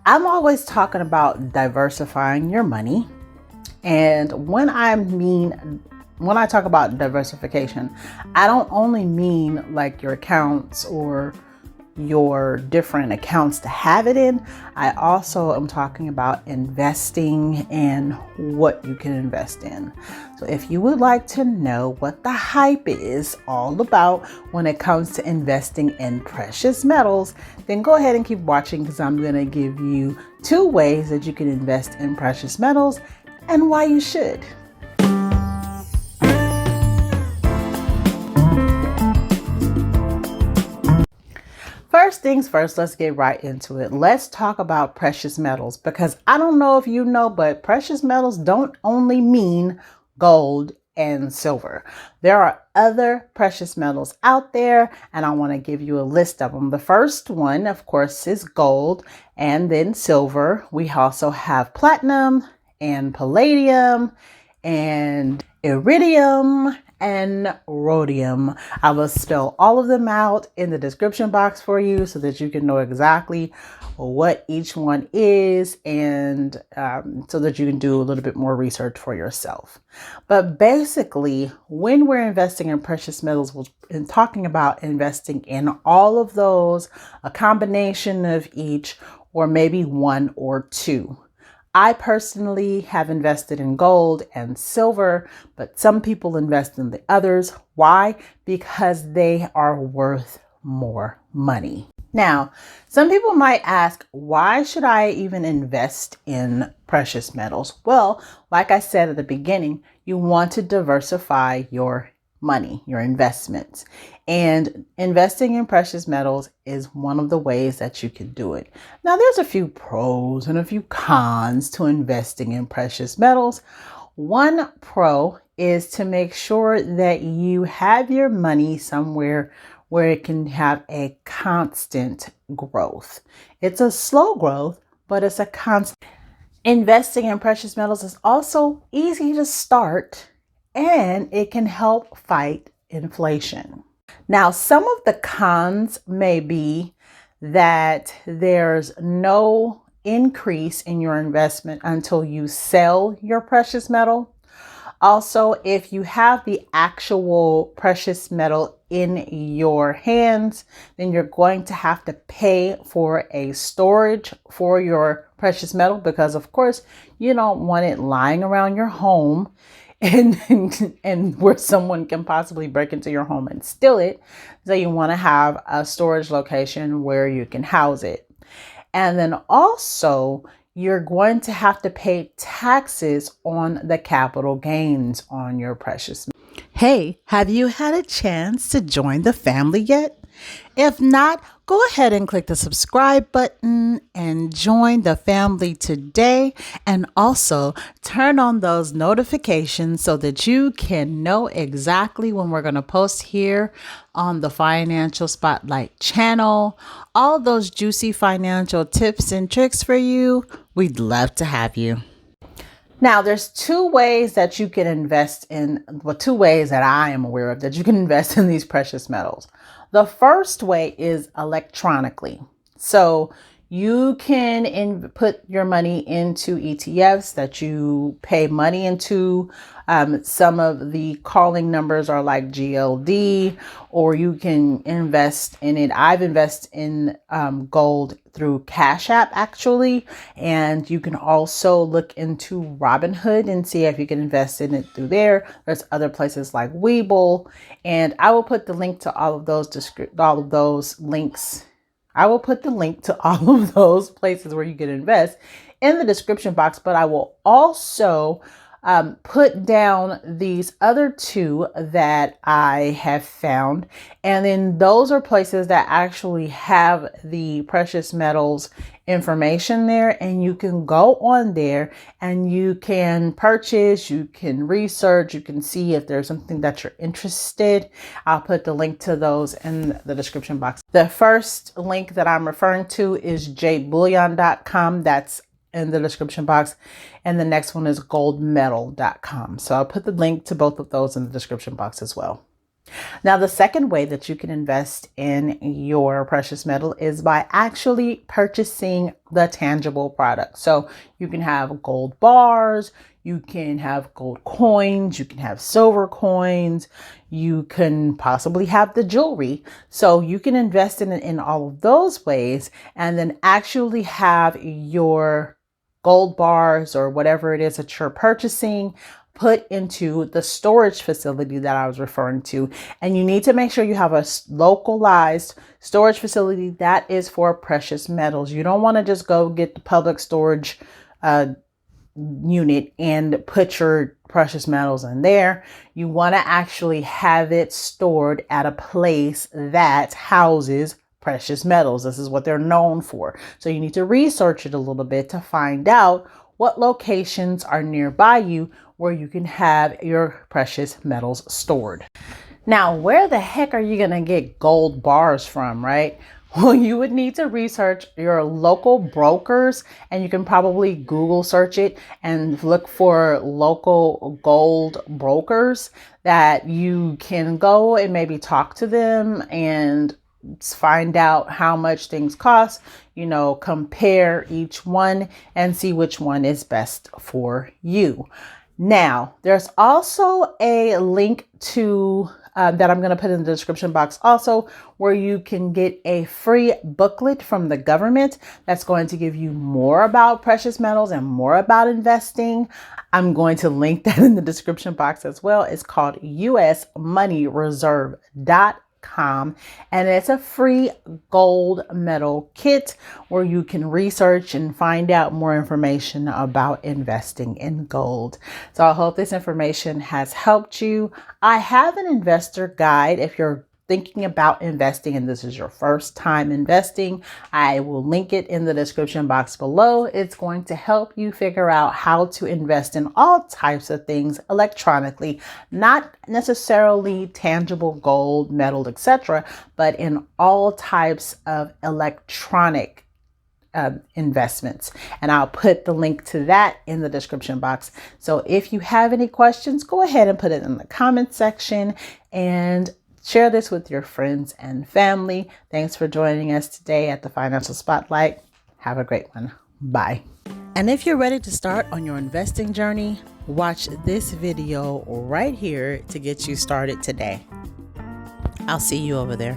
I'm always talking about diversifying your money. And when I talk about diversification, I don't only mean like your accounts or your different accounts to have it in. I also am talking about investing and what you can invest in. So if you would like to know what the hype is all about when it comes to investing in precious metals, then go ahead and keep watching, because I'm going to give you 2 ways that you can invest in precious metals and why you should. First things first, let's get right into it. Let's talk about precious metals, because I don't know if you know, but precious metals don't only mean gold and silver. There are other precious metals out there, and I want to give you a list of them. The first one, of course, is gold, and then silver. We also have platinum and palladium and iridium and rhodium. I will spell all of them out in the description box for you so that you can know exactly what each one is, and so that you can do a little bit more research for yourself. But basically, when we're investing in precious metals, we're talking about investing in all of those, a combination of each, or maybe one or two. I personally have invested in gold and silver, but some people invest in the others. Why? Because they are worth more money. Now, some people might ask, why should I even invest in precious metals? Well, like I said at the beginning, you want to diversify your money, your investments. And investing in precious metals is one of the ways that you can do it. Now, there's a few pros and a few cons to investing in precious metals. One pro is to make sure that you have your money somewhere where it can have a constant growth. It's a slow growth, but it's a constant. Investing in precious metals is also easy to start, and it can help fight inflation. Now, some of the cons may be that there's no increase in your investment until you sell your precious metal. Also, if you have the actual precious metal in your hands, then you're going to have to pay for a storage for your precious metal, because of course you don't want it lying around your home and where someone can possibly break into your home and steal it. So you want to have a storage location where you can house it. And then also, you're going to have to pay taxes on the capital gains on your precious metals. Hey, have you had a chance to join the family yet? If not, go ahead and click the subscribe button and join the family today. And also turn on those notifications so that you can know exactly when we're going to post here on the Financial Spotlight channel. All those juicy financial tips and tricks for you. We'd love to have you. Now, there's 2 ways that you can invest in, well, 2 ways that I am aware of that you can invest in these precious metals. The first way is electronically. So you can put your money into ETFs that you pay money into. Some of the calling numbers are like GLD, or you can invest in it. I've invested in gold through CASHAPP actually, and you can also look into Robinhood and see if you can invest in it through there. There's other places like Webull, and I will put the link to all of those links. I will put the link to all of those places where you can invest in the description box, but I will also put down these other 2 that I have found. And then those are places that actually have the precious metals information there, and you can go on there and you can purchase, you can research, you can see if there's something that you're interested. I'll put the link to those in the description box. The first link that I'm referring to is jbullion.com. That's in the description box. And the next one is goldmetal.com. So I'll put the link to both of those in the description box as well. Now, the second way that you can invest in your precious metal is by actually purchasing the tangible product. So you can have gold bars, you can have gold coins, you can have silver coins, you can possibly have the jewelry. So you can invest in all of those ways and then actually have your gold bars or whatever it is that you're purchasing put into the storage facility that I was referring to. And you need to make sure you have a localized storage facility that is for precious metals. You don't want to just go get the public storage unit and put your precious metals in there. You want to actually have it stored at a place that houses precious metals. This is what they're known for. So you need to research it a little bit to find out what locations are nearby you where you can have your precious metals stored. Now, where the heck are you going to get gold bars from, right? Well, you would need to research your local brokers, and you can probably Google search it and look for local gold brokers that you can go and maybe talk to them and find out how much things cost, compare each one and see which one is best for you. Now, there's also a link to that I'm going to put in the description box also, where you can get a free booklet from the government that's going to give you more about precious metals and more about investing. I'm going to link that in the description box as well. It's called usmoneyreserve.com. And it's a free gold medal kit where you can research and find out more information about investing in gold. So I hope this information has helped you. I have an investor guide if you're thinking about investing and this is your first time investing. I will link it in the description box below. It's going to help you figure out how to invest in all types of things electronically, not necessarily tangible gold, metal, etc., but in all types of electronic investments. And I'll put the link to that in the description box. So if you have any questions, go ahead and put it in the comment section and share this with your friends and family. Thanks for joining us today at the Financial Spotlight. Have a great one. Bye. And if you're ready to start on your investing journey, watch this video right here to get you started today. I'll see you over there.